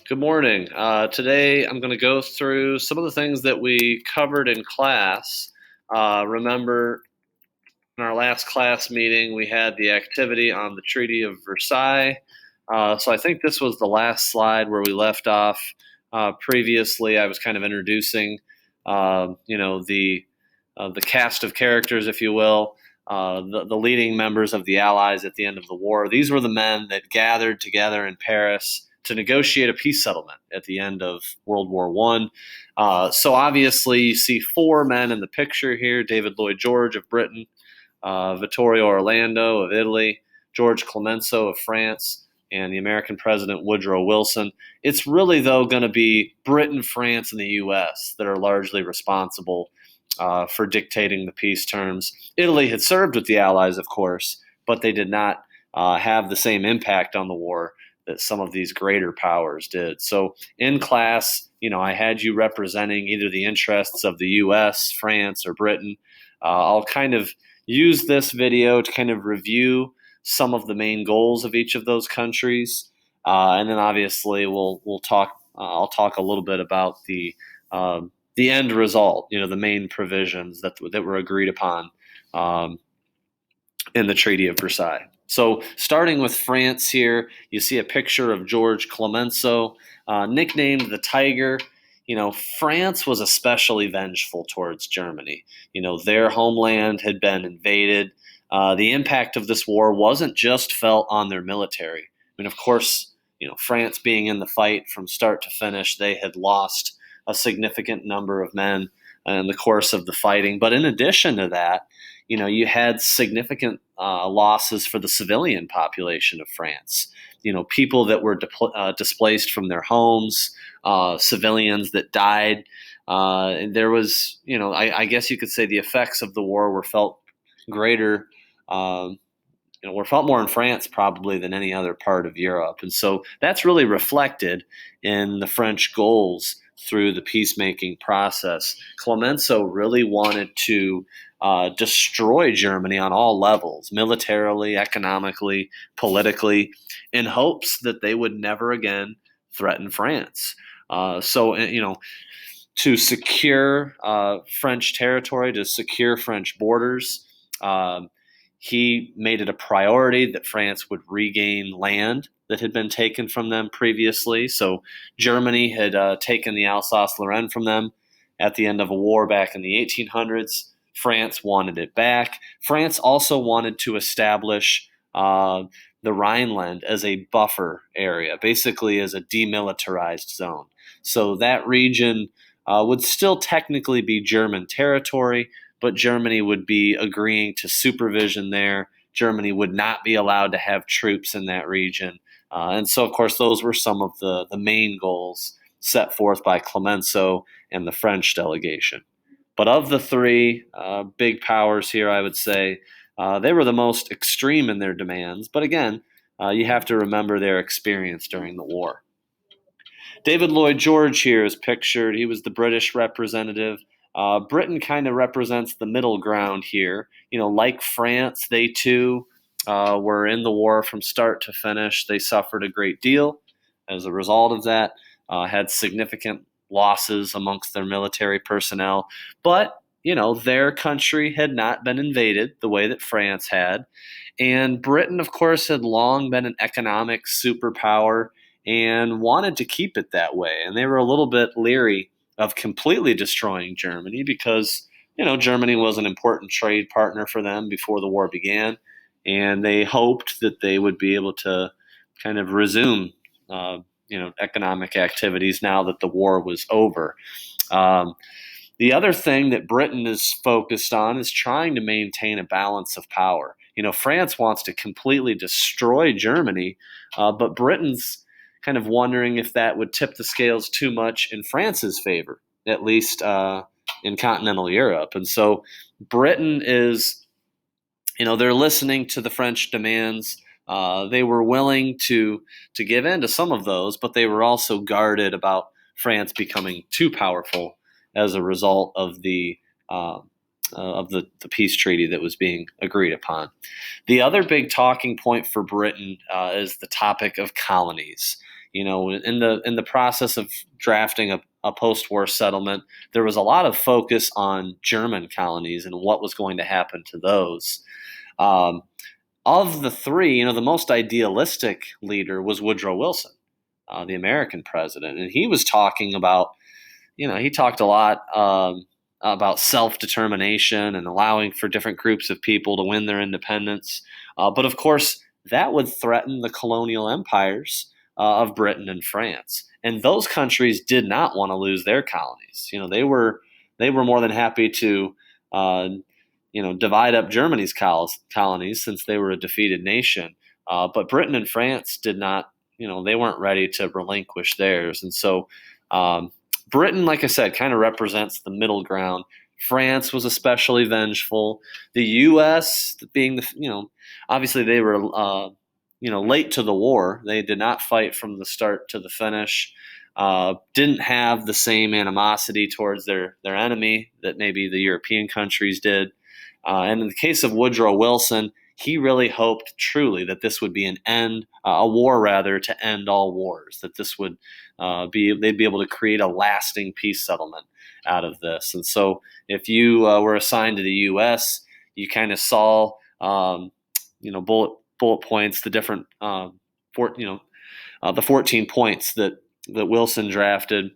Good morning. Today I'm going to go through some of the things that we covered in class. Remember, in our last class meeting, we had the activity on the Treaty of Versailles. So I think this was the last slide where we left off. Previously, I was kind of introducing, the cast of characters, if you will, the leading members of the Allies at the end of the war. These were the men that gathered together in Paris to negotiate a peace settlement at the end of World War One. So obviously, you see four men in the picture here: David Lloyd George of Britain, Vittorio Orlando of Italy, George Clemenceau of France, and the American President Woodrow Wilson. It's really, though, going to be Britain, France, and the U.S. that are largely responsible for dictating the peace terms. Italy had served with the Allies, of course, but they did not have the same impact on the war that some of these greater powers did. So in class, I had you representing either the interests of the U.S., France, or Britain. I'll kind of use this video to kind of review some of the main goals of each of those countries, and then obviously we'll talk. I'll talk a little bit about the end result. The main provisions that were agreed upon in the Treaty of Versailles. So, starting with France here, you see a picture of George Clemenceau, nicknamed the Tiger. France was especially vengeful towards Germany. Their homeland had been invaded. The impact of this war wasn't just felt on their military. Of course, France being in the fight from start to finish, they had lost a significant number of men in the course of the fighting. But in addition to that, you had significant losses for the civilian population of France. People that were displaced from their homes, civilians that died. There was, I guess you could say the effects of the war were felt greater. Were felt more in France probably than any other part of Europe. And so that's really reflected in the French goals through the peacemaking process. Clemenceau really wanted to destroy Germany on all levels, militarily, economically, politically, in hopes that they would never again threaten France. To secure French territory, to secure French borders, he made it a priority that France would regain land that had been taken from them previously. So Germany had taken the Alsace-Lorraine from them at the end of a war back in the 1800s. France wanted it back. France also wanted to establish the Rhineland as a buffer area, basically as a demilitarized zone. So that region would still technically be German territory, but Germany would be agreeing to supervision there. Germany would not be allowed to have troops in that region. And so, of course, those were some of the main goals set forth by Clemenceau and the French delegation. But of the three big powers here, I would say they were the most extreme in their demands. But again, you have to remember their experience during the war. David Lloyd George here is pictured. He was the British representative. Britain kind of represents the middle ground here. Like France, they too were in the war from start to finish. They suffered a great deal as a result of that, had significant losses amongst their military personnel. But, their country had not been invaded the way that France had. And Britain, of course, had long been an economic superpower and wanted to keep it that way. And they were a little bit leery of completely destroying Germany because, Germany was an important trade partner for them before the war began. And they hoped that they would be able to kind of resume, economic activities now that the war was over. The other thing that Britain is focused on is trying to maintain a balance of power. France wants to completely destroy Germany, but Britain's kind of wondering if that would tip the scales too much in France's favor, at least in continental Europe. And so Britain is, they're listening to the French demands. They were willing to give in to some of those, but they were also guarded about France becoming too powerful as a result of the peace treaty that was being agreed upon. The other big talking point for Britain is the topic of colonies. In the process of drafting a post-war settlement, there was a lot of focus on German colonies and what was going to happen to those. Um, of the three, the most idealistic leader was Woodrow Wilson, the American president, and he was talking about, he talked a lot about self-determination and allowing for different groups of people to win their independence. But of course, that would threaten the colonial empires of Britain and France, and those countries did not want to lose their colonies. They were more than happy to uh, divide up Germany's colonies since they were a defeated nation. But Britain and France did not, they weren't ready to relinquish theirs. And so Britain, like I said, kind of represents the middle ground. France was especially vengeful. The U.S. being obviously they were, late to the war. They did not fight from the start to the finish. Didn't have the same animosity towards their enemy that maybe the European countries did. And in the case of Woodrow Wilson, he really hoped truly that this would be a war rather, to end all wars. That this would they'd be able to create a lasting peace settlement out of this. And so, if you were assigned to the U.S., you kind of saw, bullet points, the different, the 14 points that Wilson drafted.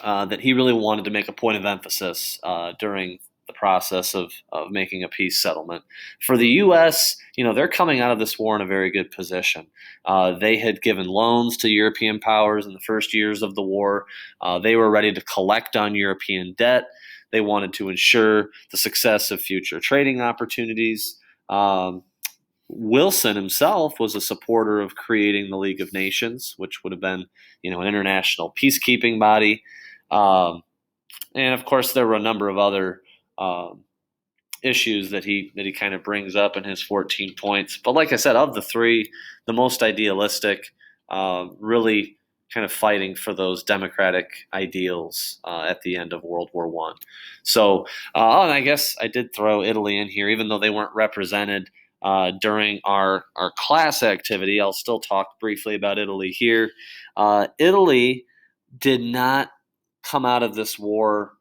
That he really wanted to make a point of emphasis during the process of making a peace settlement. For the U.S., they're coming out of this war in a very good position. They had given loans to European powers in the first years of the war. They were ready to collect on European debt. They wanted to ensure the success of future trading opportunities. Wilson himself was a supporter of creating the League of Nations, which would have been, an international peacekeeping body. And of course, there were a number of other issues that he kind of brings up in his 14 points. But like I said, of the three, the most idealistic, really kind of fighting for those democratic ideals at the end of World War I. So, and I guess I did throw Italy in here, even though they weren't represented during our class activity. I'll still talk briefly about Italy here. Italy did not come out of this war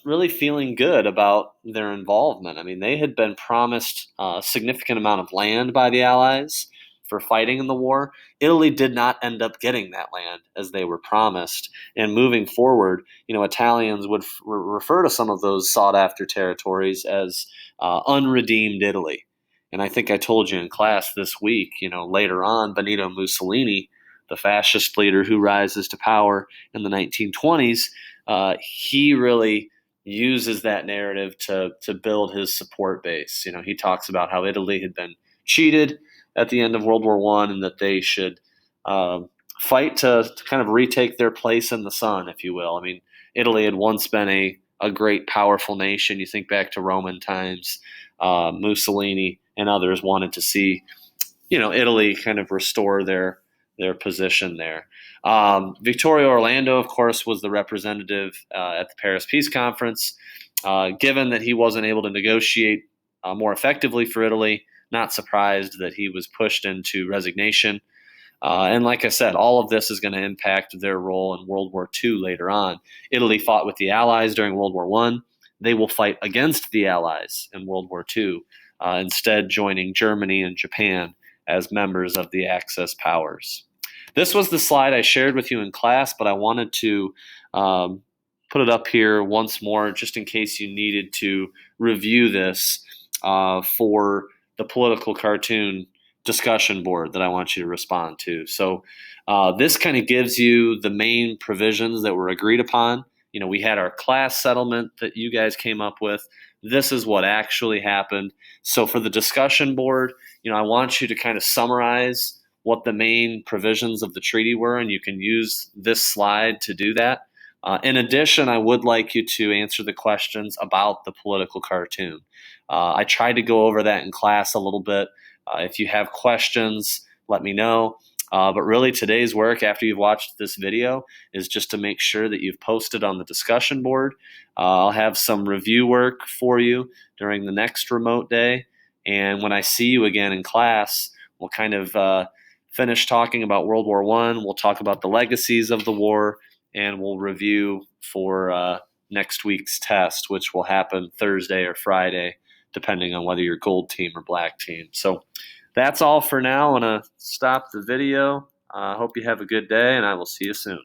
really feeling good about their involvement. I mean, they had been promised a significant amount of land by the Allies for fighting in the war. Italy did not end up getting that land as they were promised. And moving forward, Italians would refer to some of those sought-after territories as unredeemed Italy. And I think I told you in class this week, later on, Benito Mussolini, the fascist leader who rises to power in the 1920s, he really uses that narrative to build his support base. He talks about how Italy had been cheated at the end of World War I, and that they should fight to kind of retake their place in the sun, if you will. I mean, Italy had once been a great, powerful nation. You think back to Roman times, Mussolini and others wanted to see, Italy kind of restore their position there. Vittorio Orlando, of course, was the representative at the Paris Peace Conference. Given that he wasn't able to negotiate more effectively for Italy, not surprised that he was pushed into resignation. And like I said, all of this is going to impact their role in World War II later on. Italy fought with the Allies during World War I. They will fight against the Allies in World War II, instead joining Germany and Japan as members of the Axis powers. This was the slide I shared with you in class, but I wanted to put it up here once more just in case you needed to review this for the political cartoon discussion board that I want you to respond to. So this kind of gives you the main provisions that were agreed upon. We had our class settlement that you guys came up with. This is what actually happened. So for the discussion board, I want you to kind of summarize what the main provisions of the treaty were, and you can use this slide to do that. In addition, I would like you to answer the questions about the political cartoon. I tried to go over that in class a little bit. If you have questions, let me know. But really, today's work, after you've watched this video, is just to make sure that you've posted on the discussion board. I'll have some review work for you during the next remote day. And when I see you again in class, we'll kind of finish talking about World War I, we'll talk about the legacies of the war, and we'll review for next week's test, which will happen Thursday or Friday, depending on whether you're gold team or black team. So that's all for now. I'm going to stop the video. I hope you have a good day, and I will see you soon.